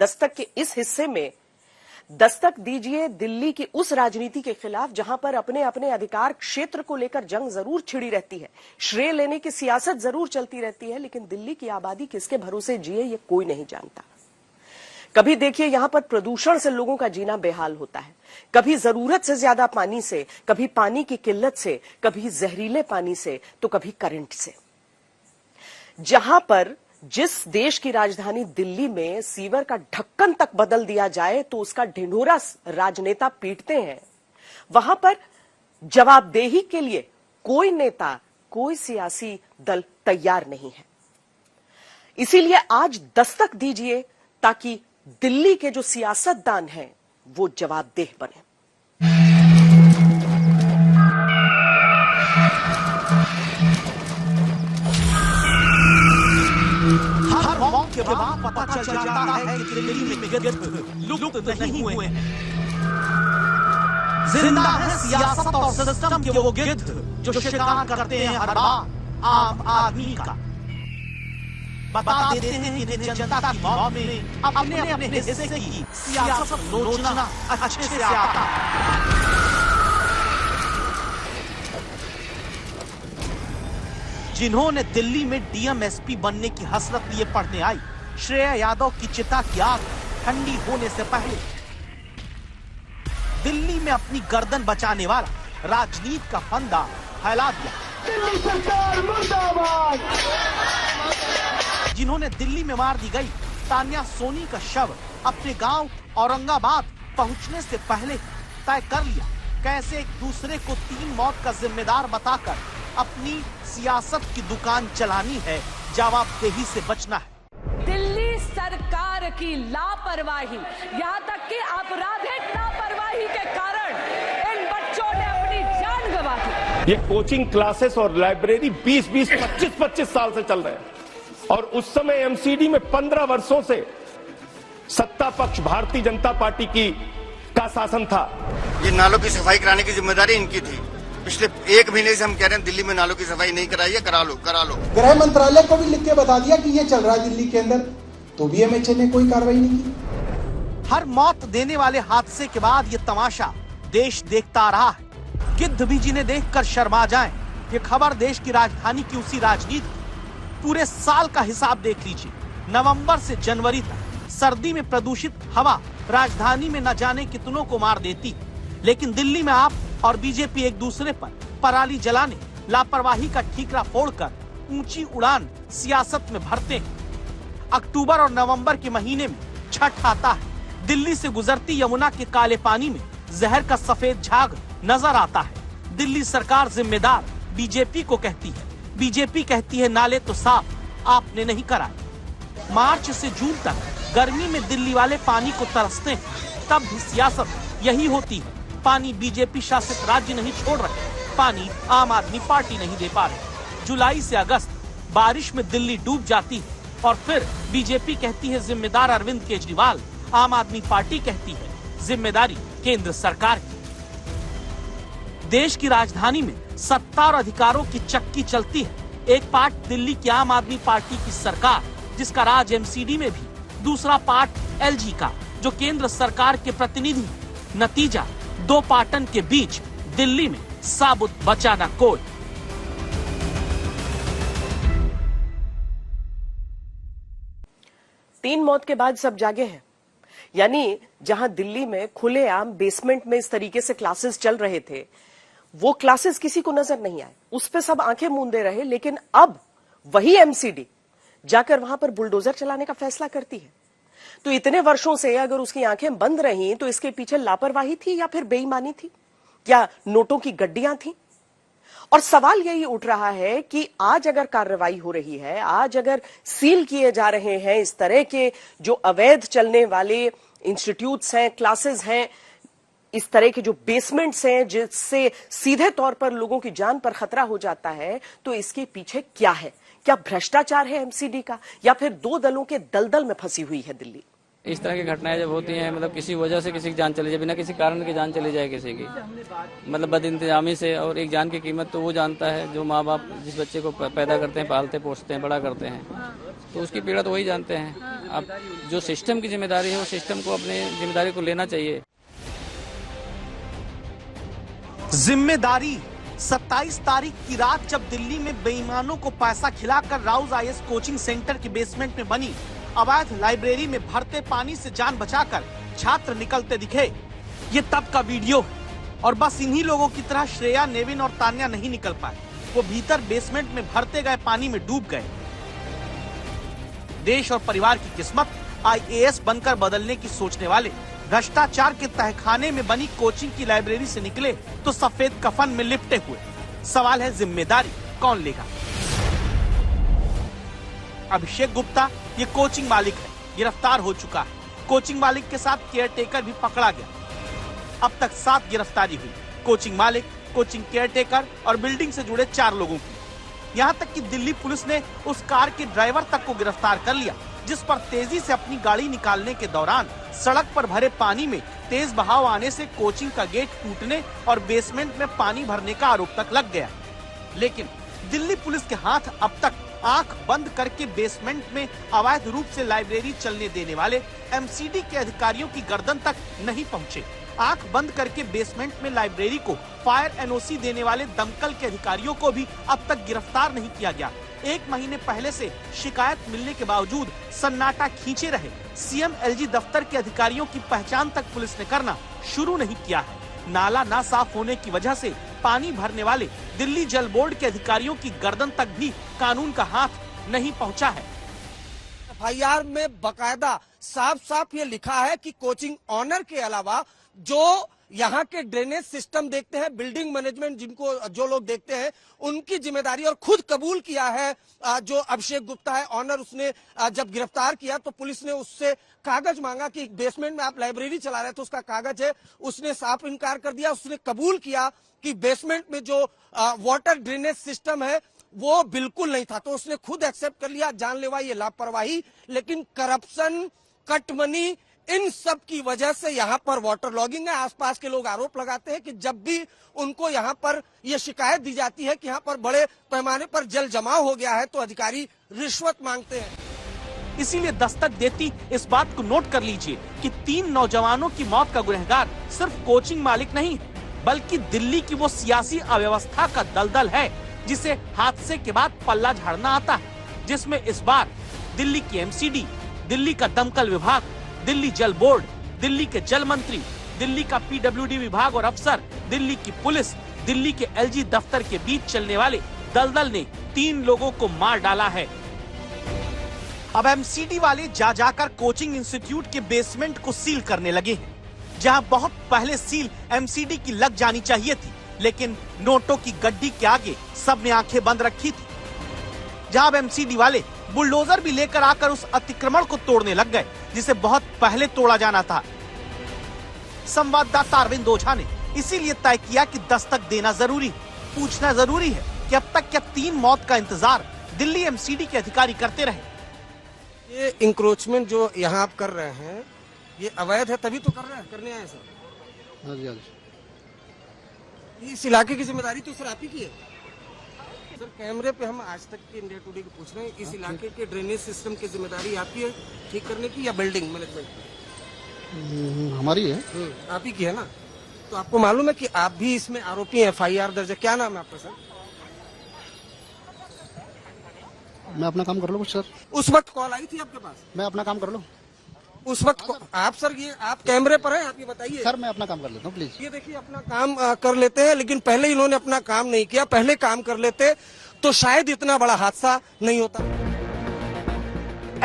दस्तक के इस हिस्से में दस्तक दीजिए दिल्ली की उस राजनीति के खिलाफ जहां पर अपने अपने अधिकार क्षेत्र को लेकर जंग जरूर छिड़ी रहती है, श्रेय लेने की सियासत जरूर चलती रहती है, लेकिन दिल्ली की आबादी किसके भरोसे जिए ये कोई नहीं जानता। कभी देखिए यहां पर प्रदूषण से लोगों का जीना बेहाल होता है, कभी जरूरत से ज्यादा पानी से, कभी पानी की किल्लत से, कभी जहरीले पानी से, तो कभी करंट से। जहां पर जिस देश की राजधानी दिल्ली में सीवर का ढक्कन तक बदल दिया जाए तो उसका ढिंढोरा राजनेता पीटते हैं, वहां पर जवाबदेही के लिए कोई नेता, कोई सियासी दल तैयार नहीं है। इसीलिए आज दस्तक दीजिए ताकि दिल्ली के जो सियासतदान हैं वो जवाबदेह बने। हर मौत के बाद पता चल जाता है कि दिल्ली में गिद्ध लुप्त नहीं हुए हैं। जिंदा है सियासत और सिस्टम के वो गिद्ध जो शिकार करते हैं हर बार आम आदमी का। बता देते हैं कि जनता की मौत में अपने अपने हिस्से की सियासत लोचना अच्छे से आता है। जिन्होंने दिल्ली में डीएम-एसपी बनने की हसरत लिए पढ़ने आई, श्रेया यादव की चिता की आग ठंडी होने से पहले दिल्ली में अपनी गर्दन बचाने वाला राजनीति का फंदा फैला दिया। दिल्ली सरकार मुर्दाबाद। जिन्होंने दिल्ली में मार दी गई तान्या सोनी का शव अपने गांव औरंगाबाद पहुंचने से पहले तय कर लिया कैसे एक दूसरे को 3 मौत का जिम्मेदार बताकर अपनी सियासत की दुकान चलानी है, जवाबदेही से बचना है। दिल्ली सरकार की लापरवाही, यहाँ तक कि आपराधिक लापरवाही के कारण इन बच्चों ने अपनी जान गंवा दी। ये कोचिंग क्लासेस और लाइब्रेरी 20-20, 25-25 साल से चल रहे हैं और उस समय एमसीडी में 15 वर्षों से सत्ता पक्ष भारतीय जनता पार्टी का शासन था। ये नालों की सफाई कराने की जिम्मेदारी इनकी थी। पिछले 1 महीने से हम कह रहे हैं दिल्ली में नालों की सफाई नहीं कराई है, करा लो। गृह मंत्रालय को भी लिख के बता दिया कि ये चल रहा है दिल्ली के अंदर, तो भी एमएचए ने कोई कार्रवाई नहीं की। हर मौत देने वाले हादसे के बाद ये तमाशा देश देखता रहा है। गिद्ध भी जिन्हें देखकर शर्मा जाएं। ये खबर देश की राजधानी की उसी राजनीति पूरे साल का हिसाब देख लीजिए। नवंबर से जनवरी तक सर्दी में प्रदूषित हवा राजधानी में न जाने कितनों को मार देती, लेकिन दिल्ली में आप और बीजेपी एक दूसरे पर पराली जलाने, लापरवाही का ठीकरा फोड़कर ऊंची उड़ान सियासत में भरते हैं। अक्टूबर और नवंबर के महीने में छठ आता है। दिल्ली से गुजरती यमुना के काले पानी में जहर का सफेद झाग नजर आता है। दिल्ली सरकार जिम्मेदार बीजेपी को कहती है, बीजेपी कहती है नाले तो साफ आपने नहीं कराए। मार्च से जून तक गर्मी में दिल्ली वाले पानी को तरसते हैं, तब भी सियासत यही होती है। पानी बीजेपी शासित राज्य नहीं छोड़ रहे, पानी आम आदमी पार्टी नहीं दे पा रहे। जुलाई से अगस्त बारिश में दिल्ली डूब जाती है और फिर बीजेपी कहती है जिम्मेदार अरविंद केजरीवाल, आम आदमी पार्टी कहती है जिम्मेदारी केंद्र सरकार की। देश की राजधानी में सत्ता और अधिकारों की चक्की चलती है। एक पार्ट दिल्ली की आम आदमी पार्टी की सरकार जिसका राज एमसीडी में भी, दूसरा पार्ट एलजी का जो केंद्र सरकार के प्रतिनिधि। नतीजा 2 पाटन के बीच दिल्ली में साबुत बचा न कोई। तीन मौत के बाद सब जागे हैं, यानी जहां दिल्ली में खुलेआम बेसमेंट में इस तरीके से क्लासेस चल रहे थे, वो क्लासेस किसी को नजर नहीं आए, उस पे सब आंखें मूंदे रहे। लेकिन अब वही एमसीडी जाकर वहां पर बुलडोजर चलाने का फैसला करती है। तो इतने वर्षों से अगर उसकी आंखें बंद रहीं तो इसके पीछे लापरवाही थी या फिर बेईमानी थी, या नोटों की गड्डियां थी? और सवाल यही उठ रहा है कि आज अगर कार्रवाई हो रही है, आज अगर सील किए जा रहे हैं इस तरह के जो अवैध चलने वाले इंस्टीट्यूट्स हैं, क्लासेस हैं, इस तरह के जो बेसमेंट्स हैं जिससे सीधे तौर पर लोगों की जान पर खतरा हो जाता है, तो इसके पीछे क्या है? क्या भ्रष्टाचार है एमसीडी का, या फिर 2 दलों के दलदल में फंसी हुई है दिल्ली? इस तरह की घटनाएं जब होती हैं, मतलब किसी वजह से किसी की जान चली जाए, बिना किसी कारण की जान चली जाए किसी की, मतलब बदइंतजामी से, और एक जान की कीमत तो वो जानता है जो माँ बाप जिस बच्चे को पैदा करते हैं, पालते पोसते हैं, बड़ा करते हैं। तो उसकी पीड़ा तो वही जानते हैं। अब जो सिस्टम की जिम्मेदारी है वो सिस्टम को अपने जिम्मेदारी को लेना चाहिए। जिम्मेदारी 27 तारीख की रात जब दिल्ली में बेईमानों को पैसा खिलाकर राउज आईएएस कोचिंग सेंटर के बेसमेंट में बनी अवैध लाइब्रेरी में भरते पानी से जान बचाकर छात्र निकलते दिखे, ये तब का वीडियो है। और बस इन्हीं लोगों की तरह श्रेया, नेविन और तान्या नहीं निकल पाए, वो भीतर बेसमेंट में भरते गए पानी में डूब गए। देश और परिवार की किस्मत आईएएस बनकर बदलने की सोचने वाले भ्रष्टाचार के तहखाने में बनी कोचिंग की लाइब्रेरी से निकले तो सफेद कफन में लिपटे हुए। सवाल है जिम्मेदारी कौन लेगा? अभिषेक गुप्ता ये कोचिंग मालिक है, गिरफ्तार हो चुका है। कोचिंग मालिक के साथ केयरटेकर भी पकड़ा गया। अब तक 7 गिरफ्तारी हुई, कोचिंग मालिक, कोचिंग केयरटेकर और बिल्डिंग से जुड़े 4 लोगों की। यहाँ तक कि दिल्ली पुलिस ने उस कार के ड्राइवर तक को गिरफ्तार कर लिया जिस पर तेजी से अपनी गाड़ी निकालने के दौरान सड़क पर भरे पानी में तेज बहाव आने से कोचिंग का गेट टूटने और बेसमेंट में पानी भरने का आरोप तक लग गया। लेकिन दिल्ली पुलिस के हाथ अब तक आंख बंद करके बेसमेंट में अवैध रूप से लाइब्रेरी चलने देने वाले एमसीडी के अधिकारियों की गर्दन तक नहीं पहुंचे। आंख बंद करके बेसमेंट में लाइब्रेरी को फायर एनओसी देने वाले दमकल के अधिकारियों को भी अब तक गिरफ्तार नहीं किया गया। 1 महीने पहले से शिकायत मिलने के बावजूद सन्नाटा खींचे रहे सीएम एलजी दफ्तर के अधिकारियों की पहचान तक पुलिस ने करना शुरू नहीं किया है। नाला ना साफ होने की वजह से पानी भरने वाले दिल्ली जल बोर्ड के अधिकारियों की गर्दन तक भी कानून का हाथ नहीं पहुंचा है। एफआईआर में बकायदा साफ साफ ये लिखा है कि कोचिंग ऑनर के अलावा जो यहाँ के ड्रेनेज सिस्टम देखते हैं, बिल्डिंग मैनेजमेंट जिनको जो लोग देखते हैं, उनकी जिम्मेदारी, और खुद कबूल किया है जो अभिषेक गुप्ता है ऑनर, उसने जब गिरफ्तार किया तो पुलिस ने उससे कागज मांगा कि बेसमेंट में आप लाइब्रेरी चला रहे थे, उसका कागज है, उसने साफ इनकार कर दिया। उसने कबूल किया कि बेसमेंट में जो वाटर ड्रेनेज सिस्टम है वो बिल्कुल नहीं था, तो उसने खुद एक्सेप्ट कर लिया। जानलेवा ये लापरवाही, लेकिन करप्शन, कटमनी, इन सब की वजह से यहाँ पर वाटर लॉगिंग है। आसपास के लोग आरोप लगाते हैं कि जब भी उनको यहाँ पर ये शिकायत दी जाती है कि यहाँ पर बड़े पैमाने पर जल जमाव हो गया है तो अधिकारी रिश्वत मांगते हैं। इसीलिए दस्तक देती इस बात को नोट कर लीजिए कि 3 नौजवानों की मौत का गुनहगार सिर्फ कोचिंग मालिक नहीं है, बल्कि दिल्ली की वो सियासी अव्यवस्था का दलदल है जिसे हादसे के बाद पल्ला झाड़ना आता है, जिसमें इस बार दिल्ली की एमसीडी, दिल्ली का दमकल विभाग, दिल्ली जल बोर्ड, दिल्ली के जल मंत्री, दिल्ली का पीडब्ल्यूडी विभाग और अफसर, दिल्ली की पुलिस, दिल्ली के एलजी दफ्तर के बीच चलने वाले दलदल ने 3 लोगों को मार डाला है। अब एमसीडी वाले जा जाकर कोचिंग इंस्टीट्यूट के बेसमेंट को सील करने लगे हैं, जहां बहुत पहले सील एमसीडी की लग जानी चाहिए थी, लेकिन नोटों की गड्डी के आगे सबने आंखें बंद रखी थी। जहां अब एमसीडी वाले बुलडोजर भी लेकर आकर उस अतिक्रमण को तोड़ने लग गए जिसे बहुत पहले तोड़ा जाना था। संवाददाता अरविंद ओझा ने इसीलिए तय किया कि दस्तक देना जरूरी है, पूछना जरूरी है कि अब तक क्या 3 मौत का इंतजार दिल्ली एमसीडी के अधिकारी करते रहे। ये इंक्रोचमेंट जो यहाँ आप कर रहे हैं ये अवैध है, तभी तो कर रहे हैं, करने आए सर। हाँ जी, हाँ जी। इस इलाके की जिम्मेदारी तो सर आप ही की है सर। कैमरे पे हम आज तक के इंडिया टुडे को पूछ रहे हैं, इस इलाके के ड्रेनेज सिस्टम की जिम्मेदारी आपकी है ठीक करने की या बिल्डिंग मैनेजमेंट की? हमारी है। आप ही की है ना। तो आपको मालूम है कि आप भी इसमें आरोपी हैं, एफआईआर दर्ज है। क्या नाम है आपका सर? मैं अपना काम कर लूँ सर। उस वक्त कॉल आई थी आपके पास? मैं अपना काम कर लूँ उस वक्त आप सर, ये आप कैमरे पर हैं, आप ये बताइए सर। मैं अपना काम कर लेता हूँ प्लीज। ये देखिए अपना काम कर लेते हैं, लेकिन पहले इन्होंने अपना काम नहीं किया। पहले काम कर लेते तो शायद इतना बड़ा हादसा नहीं होता।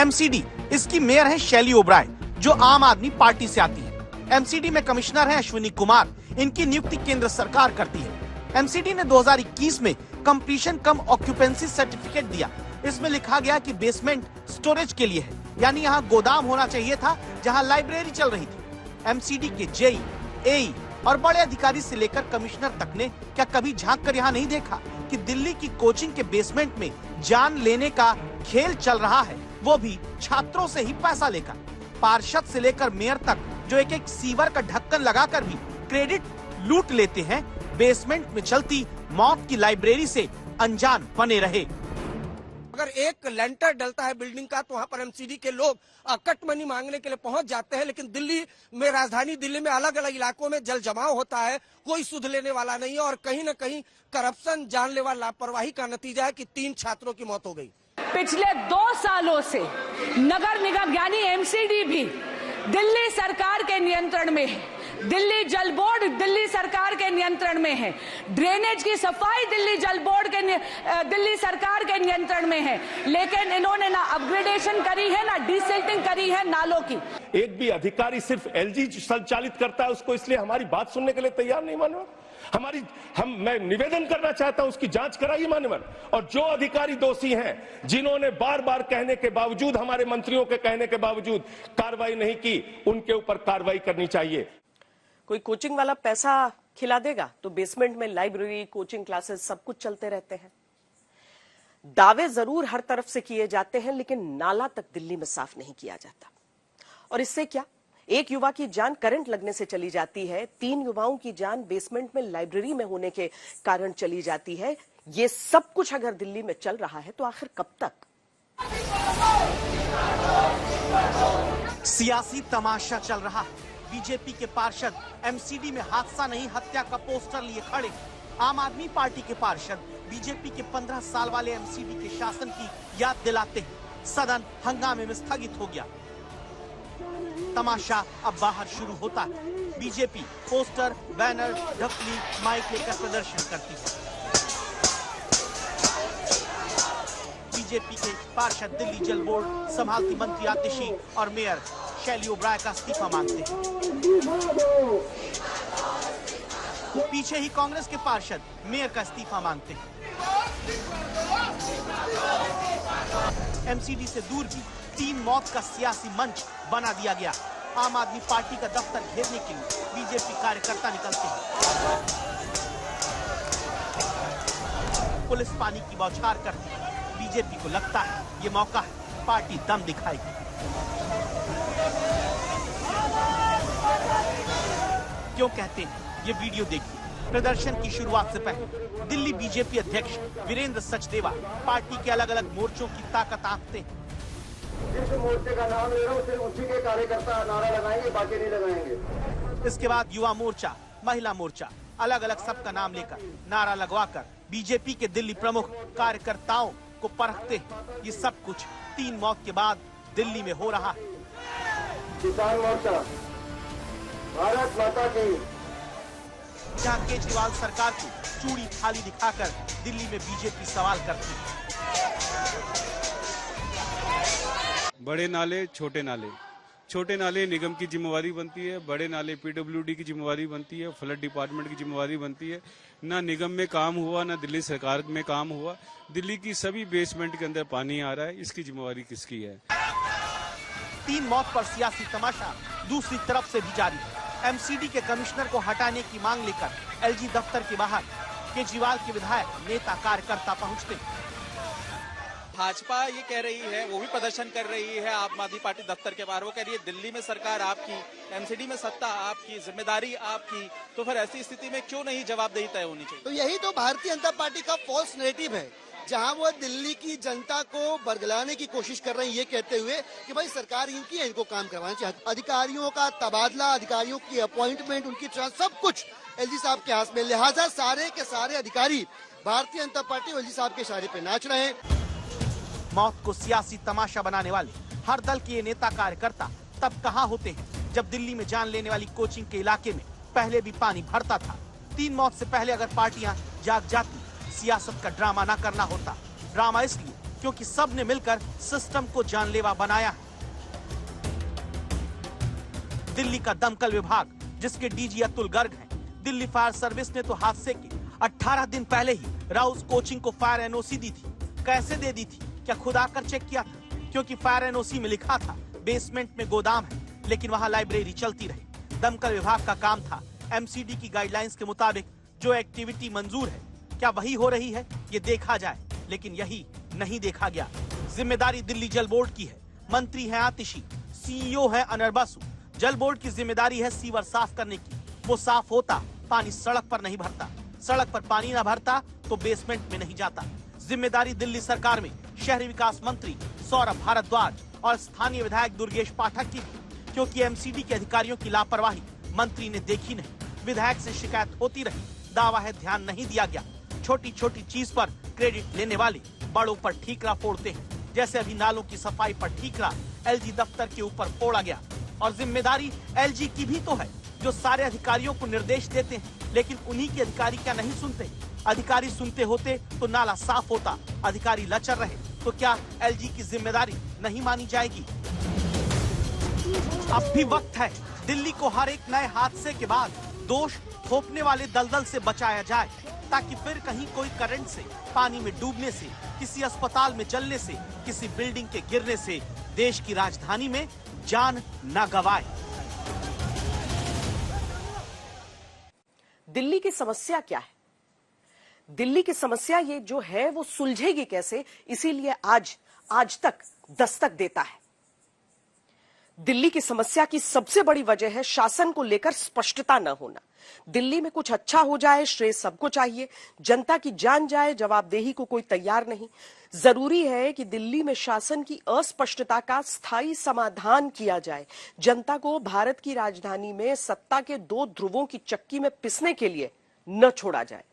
एमसीडी, इसकी मेयर है शैली ओबराय जो आम आदमी पार्टी से आती है। एमसीडी में कमिश्नर है अश्विनी कुमार, इनकी नियुक्ति केंद्र सरकार करती है। एमसीडी ने 2021 में कंप्लीशन कम ऑक्यूपेंसी सर्टिफिकेट दिया। इसमें लिखा गया कि बेसमेंट स्टोरेज के लिए है, यानी यहाँ गोदाम होना चाहिए था जहाँ लाइब्रेरी चल रही थी। एमसीडी के जेई, एई और बड़े अधिकारी से लेकर कमिश्नर तक ने क्या कभी झांक कर यहाँ नहीं देखा कि दिल्ली की कोचिंग के बेसमेंट में जान लेने का खेल चल रहा है, वो भी छात्रों से ही पैसा लेकर। पार्षद से लेकर मेयर तक जो एक एक सीवर का ढक्कन लगाकर भी क्रेडिट लूट लेते हैं, बेसमेंट में चलती मौत की लाइब्रेरी से अनजान बने रहे। अगर एक लेंटर डलता है बिल्डिंग का तो वहां पर एमसीडी के लोग कट मनी मांगने के लिए पहुंच जाते हैं, लेकिन दिल्ली में, राजधानी दिल्ली में अलग अलग इलाकों में जल जमाव होता है, कोई सुध लेने वाला नहीं है और कहीं न कहीं करप्शन, जानलेवा लापरवाही का नतीजा है कि 3 छात्रों की मौत हो गई। पिछले 2 सालों से नगर निगम यानी एमसीडी भी दिल्ली सरकार के नियंत्रण में है, दिल्ली जल बोर्ड दिल्ली सरकार के नियंत्रण में है, ड्रेनेज की सफाई दिल्ली जल बोर्ड के दिल्ली सरकार के नियंत्रण में है, लेकिन इन्होंने ना अपग्रेडेशन करी है, ना डिसिल्टिंग करी है नालों की। एक भी अधिकारी सिर्फ एलजी संचालित करता है उसको, इसलिए हमारी बात सुनने के लिए तैयार नहीं मानव। मैं निवेदन करना चाहता हूं उसकी जांच कराइए मानव, और जो अधिकारी दोषी हैं जिन्होंने बार बार कहने के बावजूद, हमारे मंत्रियों के कहने के बावजूद कार्रवाई नहीं की, उनके ऊपर कार्रवाई करनी चाहिए। कोई कोचिंग वाला पैसा खिला देगा तो बेसमेंट में लाइब्रेरी, कोचिंग क्लासेस सब कुछ चलते रहते हैं। दावे जरूर हर तरफ से किए जाते हैं, लेकिन नाला तक दिल्ली में साफ नहीं किया जाता। और इससे क्या, एक युवा की जान करंट लगने से चली जाती है, 3 युवाओं की जान बेसमेंट में लाइब्रेरी में होने के कारण चली जाती है। ये सब कुछ अगर दिल्ली में चल रहा है तो आखिर कब तक? सियासी तमाशा चल रहा है। बीजेपी के पार्षद एमसीडी में हादसा नहीं हत्या का पोस्टर लिए खड़े। आम आदमी पार्टी के पार्षद बीजेपी के 15 साल वाले एमसीडी के शासन की याद दिलाते हैं। सदन हंगामे में स्थगित हो गया। तमाशा अब बाहर शुरू होता है। बीजेपी पोस्टर, बैनर, ढकली, माइक लेकर प्रदर्शन करती है। बीजेपी के पार्षद दिल्ली जल बोर्ड संभालती मंत्री आतिशी और मेयर शैली ओबराय का इस्तीफा मांगते हैं। पीछे ही कांग्रेस के पार्षद मेयर का इस्तीफा मांगते हैं। एमसीडी से दूर भी 3 मौत का सियासी मंच बना दिया गया। आम आदमी पार्टी का दफ्तर घेरने के लिए बीजेपी कार्यकर्ता निकलते हैं। पुलिस पानी की बौछार करती है। बीजेपी को लगता है ये मौका है, पार्टी दम दिखाएगी। क्यों कहते हैं, ये वीडियो देखिए। प्रदर्शन की शुरुआत से पहले दिल्ली बीजेपी अध्यक्ष वीरेंद्र सचदेवा पार्टी के अलग अलग मोर्चों की ताकत आंकते हैं। जिस मोर्चे का नाम ले रहा हूं, उसी के कार्यकर्ता नारा लगाएंगे, बाकी नहीं लगाएंगे। इसके बाद युवा मोर्चा, महिला मोर्चा, अलग अलग सबका नाम लेकर नारा लगवाकर बीजेपी के दिल्ली प्रमुख कार्यकर्ताओं को परखते हैं। ये सब कुछ 3 मौत के बाद दिल्ली में हो रहा है। किसान मोर्चा, भारत माता की। जहां केजरीवाल सरकार को चूड़ी थाली दिखाकर दिल्ली में बीजेपी सवाल करती है। बड़े नाले, छोटे नाले निगम की जिम्मेवारी बनती है, बड़े नाले पीडब्ल्यूडी की जिम्मेवारी बनती है, फ्लड डिपार्टमेंट की जिम्मेवारी बनती है। ना निगम में काम हुआ, ना दिल्ली सरकार में काम हुआ। दिल्ली की सभी बेसमेंट के अंदर पानी आ रहा है, इसकी जिम्मेवारी किसकी है? 3 मौत पर सियासी तमाशा दूसरी तरफ से भी जारी है। एमसीडी के कमिश्नर को हटाने की मांग लेकर एलजी दफ्तर के बाहर केजरीवाल के विधायक, नेता, कार्यकर्ता पहुंचते हैं। भाजपा ये कह रही है, वो भी प्रदर्शन कर रही है आम आदमी पार्टी दफ्तर के बाहर। वो कह रही है दिल्ली में सरकार आपकी, एमसीडी में सत्ता आपकी, जिम्मेदारी आपकी, तो फिर ऐसी स्थिति में क्यों नहीं जवाबदेही तय होनी चाहिए? तो यही तो भारतीय जनता पार्टी का फॉल्स नैरेटिव है, जहां वो दिल्ली की जनता को बरगलाने की कोशिश कर रहे हैं, ये कहते हुए कि भाई सरकार इनकी है, इनको काम करवाना चाहिए। अधिकारियों का तबादला, अधिकारियों की अपॉइंटमेंट, उनकी ट्रांसफर, सब कुछ एलजी साहब के हाथ में। लिहाजा सारे के सारे अधिकारी भारतीय जनता पार्टी और एलजी साहब के इशारे पे नाच रहे हैं। मौत को सियासी तमाशा बनाने वाले हर दल के ये नेता, कार्यकर्ता तब कहां होते हैं जब दिल्ली में जान लेने वाली कोचिंग के इलाके में पहले भी पानी भरता था। 3 मौत से पहले अगर पार्टियां जाग जाती, सियासत का ड्रामा ना करना होता। ड्रामा इसलिए क्योंकि सब ने मिलकर सिस्टम को जानलेवा बनाया है। दिल्ली का दमकल विभाग, जिसके डीजी अतुल गर्ग हैं, दिल्ली फायर सर्विस ने तो हादसे के 18 दिन पहले ही राउस कोचिंग को फायर एनओसी दी थी। कैसे दे दी थी? क्या खुद आकर चेक किया था? क्योंकि फायर एनओसी में लिखा था बेसमेंट में गोदाम है, लेकिन वहां लाइब्रेरी चलती रही। दमकल विभाग का काम था एमसीडी की गाइडलाइंस के मुताबिक जो एक्टिविटी मंजूर है, क्या वही हो रही है, ये देखा जाए। लेकिन यही नहीं देखा गया। जिम्मेदारी दिल्ली जल बोर्ड की है। मंत्री है आतिशी, सीईओ है अनर बसु। जल बोर्ड की जिम्मेदारी है सीवर साफ करने की। वो साफ होता, पानी सड़क पर नहीं भरता। सड़क पर पानी न भरता तो बेसमेंट में नहीं जाता। जिम्मेदारी दिल्ली सरकार में शहरी विकास मंत्री सौरभ भारद्वाज और स्थानीय विधायक दुर्गेश पाठक की भी, क्योंकि एमसीडी के अधिकारियों की लापरवाही मंत्री ने देखी नहीं। विधायक से शिकायत होती रही, दावा है ध्यान नहीं दिया गया। छोटी छोटी चीज पर क्रेडिट लेने वाले बड़ों पर ठीकरा फोड़ते हैं, जैसे अभी नालों की सफाई पर ठीकरा एलजी दफ्तर के ऊपर फोड़ा गया। और जिम्मेदारी एलजी की भी तो है, जो सारे अधिकारियों को निर्देश देते हैं, लेकिन उन्हीं के अधिकारी क्या नहीं सुनते? अधिकारी सुनते होते तो नाला साफ होता, अधिकारी लचर रहे तो क्या एलजी की जिम्मेदारी नहीं मानी जाएगी? अब भी वक्त है दिल्ली को हर एक नए हादसे के बाद दोष थोपने वाले दलदल से बचाया जाए, ताकि फिर कहीं कोई करंट से, पानी में डूबने से, किसी अस्पताल में जलने से, किसी बिल्डिंग के गिरने से देश की राजधानी में जान न गवाए। दिल्ली की समस्या क्या है? दिल्ली की समस्या ये जो है वो सुलझेगी कैसे, इसीलिए आज तक दस्तक देता है। दिल्ली की समस्या की सबसे बड़ी वजह है शासन को लेकर स्पष्टता न होना। दिल्ली में कुछ अच्छा हो जाए, श्रेय सबको चाहिए, जनता की जान जाए, जवाबदेही को कोई तैयार नहीं। जरूरी है कि दिल्ली में शासन की अस्पष्टता का स्थायी समाधान किया जाए। जनता को भारत की राजधानी में सत्ता के दो ध्रुवों की चक्की में पिसने के लिए न छोड़ा जाए।